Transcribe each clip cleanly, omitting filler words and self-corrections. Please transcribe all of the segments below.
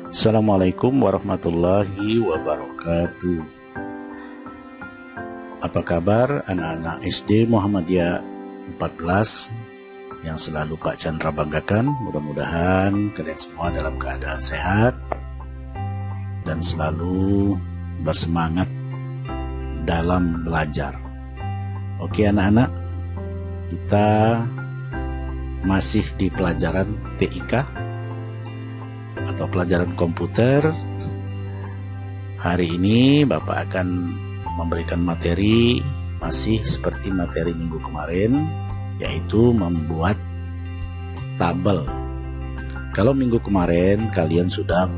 Assalamualaikum warahmatullahi wabarakatuh. Apa kabar anak-anak SD Muhammadiyah 14 yang selalu Pak Chandra banggakan? Mudah-mudahan kalian semua dalam keadaan sehat dan selalu bersemangat dalam belajar. Oke anak-anak, kita masih di pelajaran TIK atau pelajaran komputer. Hari ini Bapak akan memberikan materi masih seperti materi minggu kemarin, yaitu membuat tabel. Kalau minggu kemarin kalian sudah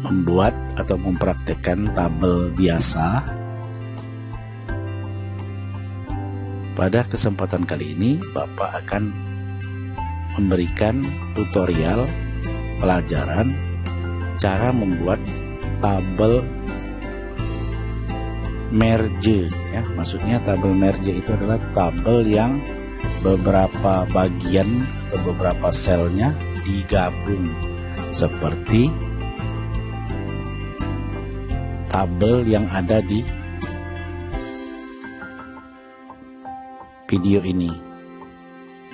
membuat atau mempraktekkan tabel biasa, pada kesempatan kali ini Bapak akan memberikan tutorial pelajaran cara membuat tabel merge ya. Maksudnya tabel merge itu adalah tabel yang beberapa bagian atau beberapa selnya digabung, seperti tabel yang ada di video ini.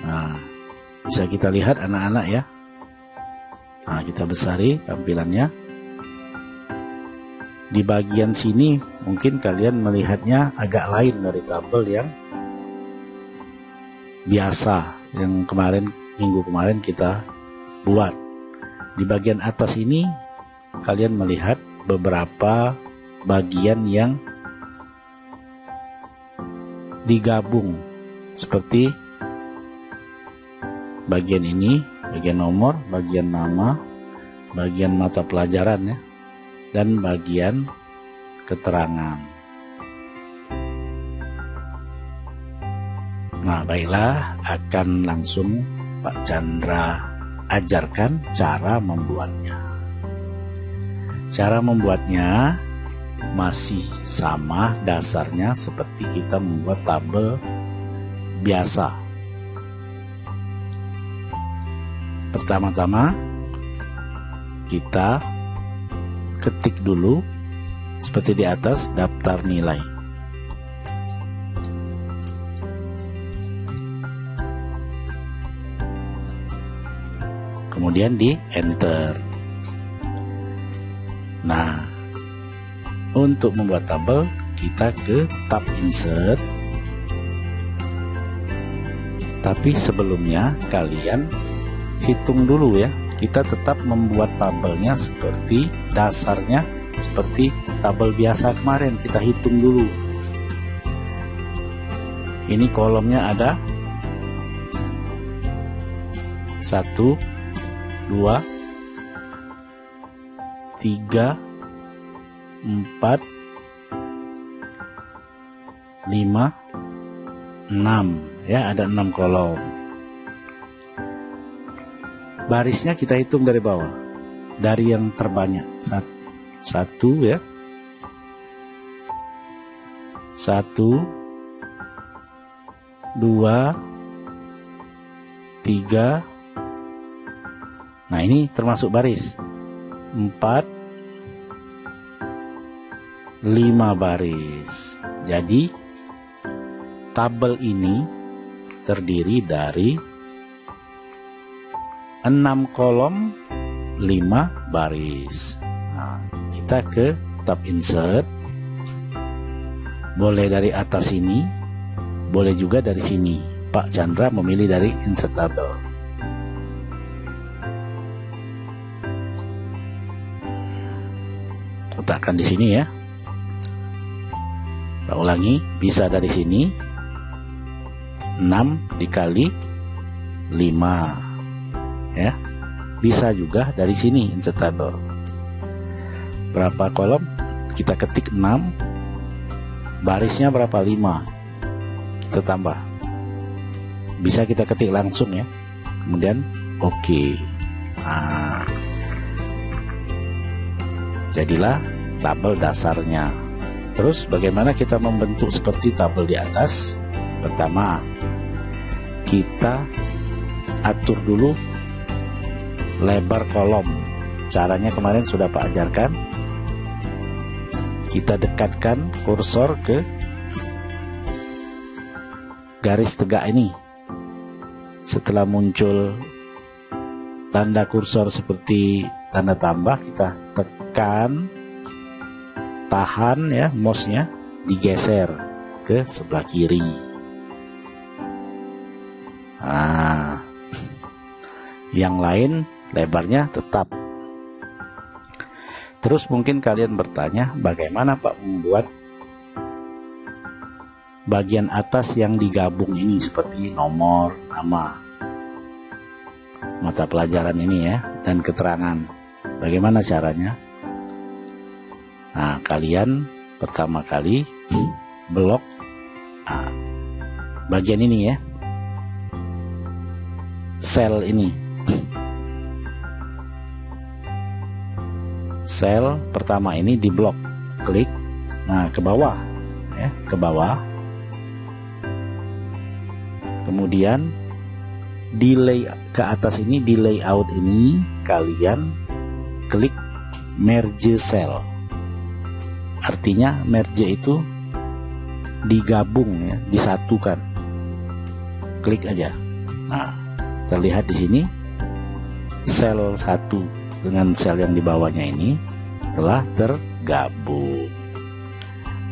Nah, bisa kita lihat anak-anak ya. Nah, kita besari tampilannya. Di bagian sini mungkin kalian melihatnya agak lain dari tabel yang biasa yang minggu kemarin kita buat. Di bagian atas ini kalian melihat beberapa bagian yang digabung, seperti bagian ini, bagian nomor, bagian nama, bagian mata pelajaran ya, dan bagian keterangan. Nah, baiklah, akan langsung Pak Chandra ajarkan cara membuatnya. Cara membuatnya masih sama dasarnya seperti kita membuat tabel biasa. Pertama-tama kita ketik dulu seperti di atas daftar nilai. Kemudian di enter. Nah, untuk membuat tabel kita ke tab insert. Tapi sebelumnya kalian hitung dulu ya. Kita tetap membuat tabelnya seperti dasarnya, seperti tabel biasa kemarin. Kita hitung dulu. Ini kolomnya ada 1, 2, 3, 4, 5, 6 ya, ada 6 kolom. Barisnya kita hitung dari bawah, dari yang terbanyak. 1 ya, 1, 2, 3. Nah, ini termasuk baris. 4, 5 baris. Jadi tabel ini terdiri dari 6 kolom, 5 baris. Nah, kita ke tab insert. Boleh dari atas ini, boleh juga dari sini. Pak Chandra memilih dari insert tabel. Letakkan di sini ya. Kita ulangi, bisa dari sini 6 dikali 5 ya. Bisa juga dari sini insert tabel. Berapa kolom? Kita ketik 6. Barisnya berapa? 5. Kita tambah. Bisa kita ketik langsung ya. Kemudian oke. Nah, jadilah tabel dasarnya. Terus bagaimana kita membentuk seperti tabel di atas? Pertama, kita atur dulu lebar kolom. Caranya kemarin sudah Pak ajarkan. Kita dekatkan kursor ke garis tegak ini. Setelah muncul tanda kursor seperti tanda tambah, kita tekan, tahan ya, mouse-nya digeser ke sebelah kiri. Nah, yang lain lebarnya tetap. Terus mungkin kalian bertanya, bagaimana Pak membuat bagian atas yang digabung ini seperti nomor, nama, mata pelajaran ini ya, dan keterangan. Bagaimana caranya? Nah, kalian pertama kali blok bagian ini ya, sel ini. Sel pertama ini diblok, klik, nah ke bawah ya, ke bawah. Kemudian di ke atas ini, di layout ini kalian klik merge cell. Artinya merge itu digabung ya, disatukan. Klik aja. Nah, terlihat di sini sel 1 dengan sel yang di bawahnya ini telah tergabung.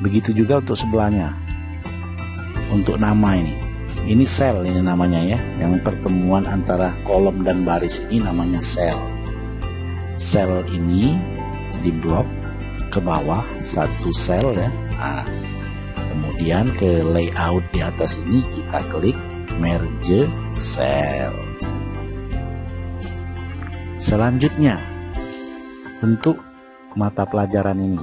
Begitu juga untuk sebelahnya. Untuk nama ini sel ini namanya ya, yang pertemuan antara kolom dan baris ini namanya sel. Sel ini diblok ke bawah satu sel ya. Nah, kemudian ke layout di atas ini kita klik merge cell. Selanjutnya untuk mata pelajaran ini.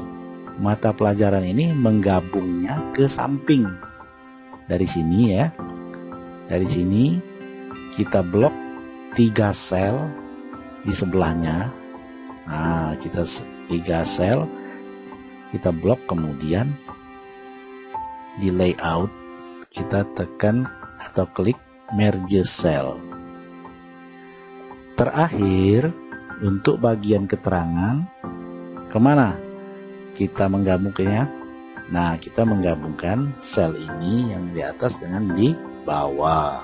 Mata pelajaran ini menggabungnya ke samping. Dari sini ya. Dari sini kita blok 3 sel di sebelahnya. Nah, kita 3 sel kita blok, kemudian di layout kita tekan atau klik merge cell. Terakhir, untuk bagian keterangan, kemana kita menggabungkannya? Nah, kita menggabungkan sel ini yang di atas dengan di bawah.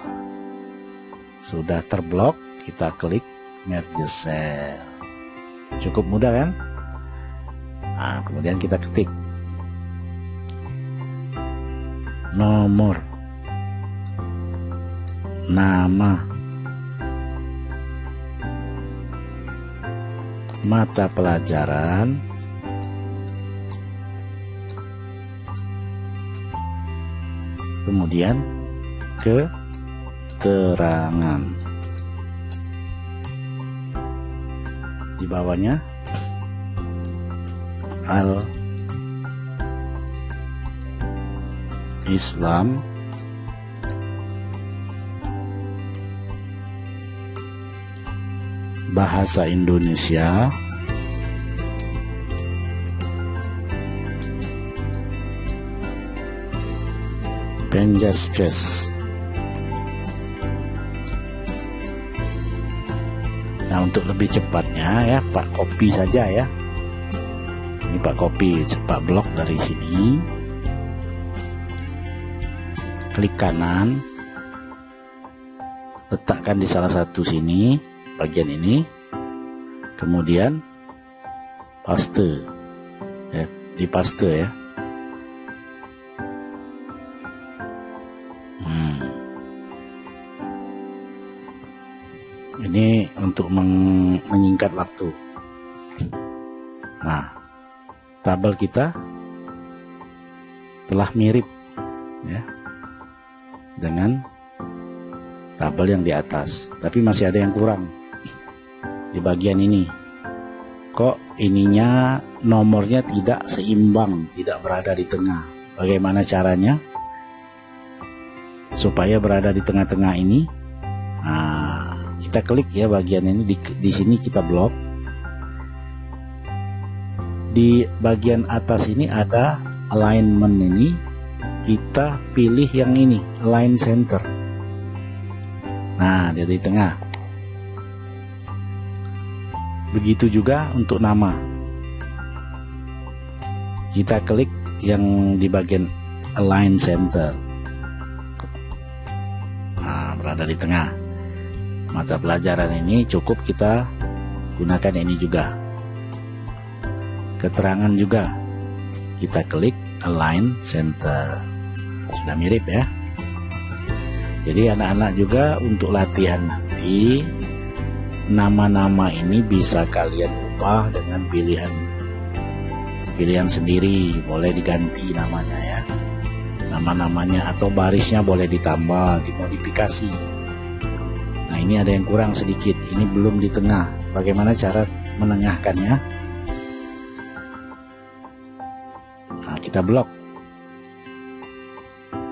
Sudah terblok, kita klik merge cell. Cukup mudah kan? Nah, kemudian kita ketik nomor, nama, mata pelajaran, kemudian keterangan. Di bawahnya Al-Islam bahasa Indonesia Penjaskes. Nah, untuk lebih cepatnya ya Pak copy saja ya. Ini Pak copy, Pak blok dari sini. Klik kanan, letakkan di salah satu sini, bagian ini, kemudian paste ya, di paste ya. Ini untuk menyingkat waktu. Nah, tabel kita telah mirip ya dengan tabel yang di atas, tapi masih ada yang kurang di bagian ini. Kok ininya nomornya tidak seimbang, tidak berada di tengah? Bagaimana caranya supaya berada di tengah-tengah ini? Nah, kita klik ya bagian ini, di sini kita blok. Di bagian atas ini ada alignment ini, kita pilih yang ini, align center. Nah, dia di tengah. Begitu juga untuk nama. Kita klik yang di bagian Align Center. Nah, berada di tengah. Mata pelajaran ini cukup kita gunakan ini juga. Keterangan juga. Kita klik Align Center. Sudah mirip ya. Jadi anak-anak juga untuk latihan nanti, nama-nama ini bisa kalian ubah dengan pilihan sendiri. Boleh diganti namanya ya, nama-namanya, atau barisnya boleh ditambah, dimodifikasi. Nah, ini ada yang kurang sedikit, ini belum di tengah. Bagaimana cara menengahkannya? Nah, kita blok.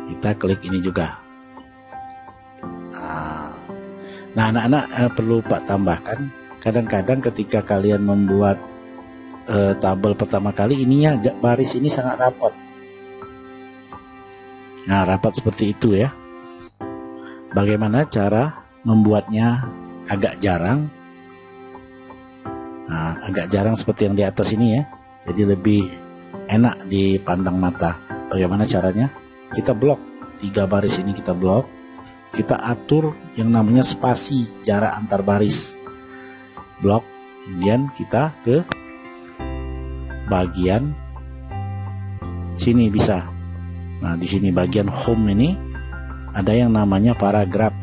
Kita klik ini juga. Nah, anak-anak perlu Pak tambahkan, kadang-kadang ketika kalian membuat tabel pertama kali, ininya baris ini sangat rapat. Nah, rapat seperti itu ya. Bagaimana cara membuatnya agak jarang? Nah, agak jarang seperti yang di atas ini ya. Jadi lebih enak dipandang mata. Bagaimana caranya? Kita blok 3 baris ini, kita blok. Kita atur yang namanya spasi, jarak antar baris. Blok, kemudian kita ke bagian sini bisa. Nah, di sini bagian home ini ada yang namanya paragraf.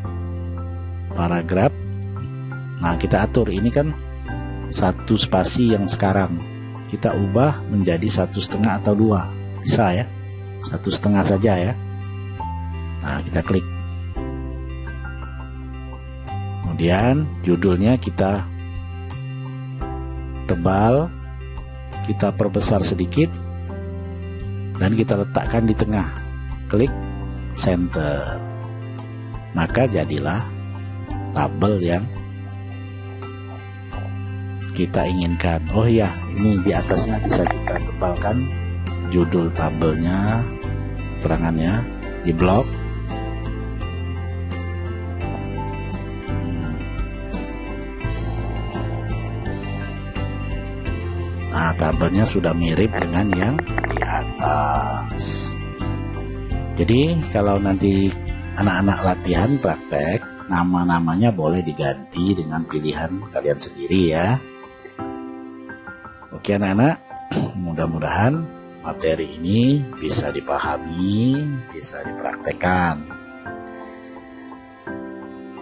Paragraf. Nah, kita atur ini kan 1 spasi yang sekarang. Kita ubah menjadi 1,5 atau 2. Bisa ya. 1,5 saja ya. Nah, kita klik. Kemudian judulnya kita tebal, kita perbesar sedikit, dan kita letakkan di tengah. Klik center. Maka jadilah tabel yang kita inginkan. Oh ya, ini di atasnya bisa kita tebalkan judul tabelnya, keterangannya di blok. Nah, tabelnya sudah mirip dengan yang di atas. Jadi kalau nanti anak-anak latihan praktek, nama-namanya boleh diganti dengan pilihan kalian sendiri ya. Oke anak-anak, mudah-mudahan materi ini bisa dipahami, bisa dipraktekkan.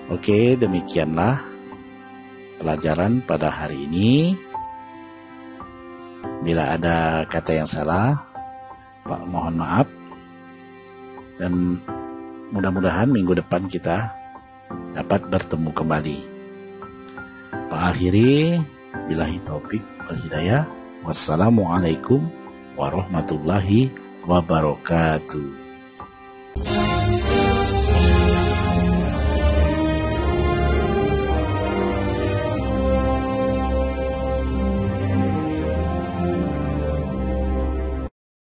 Oke, demikianlah pelajaran pada hari ini. Bila ada kata yang salah, Pak mohon maaf. Dan mudah-mudahan minggu depan kita dapat bertemu kembali. Pak akhiri, billahi taufik wal hidayah. Wassalamualaikum warahmatullahi wabarakatuh.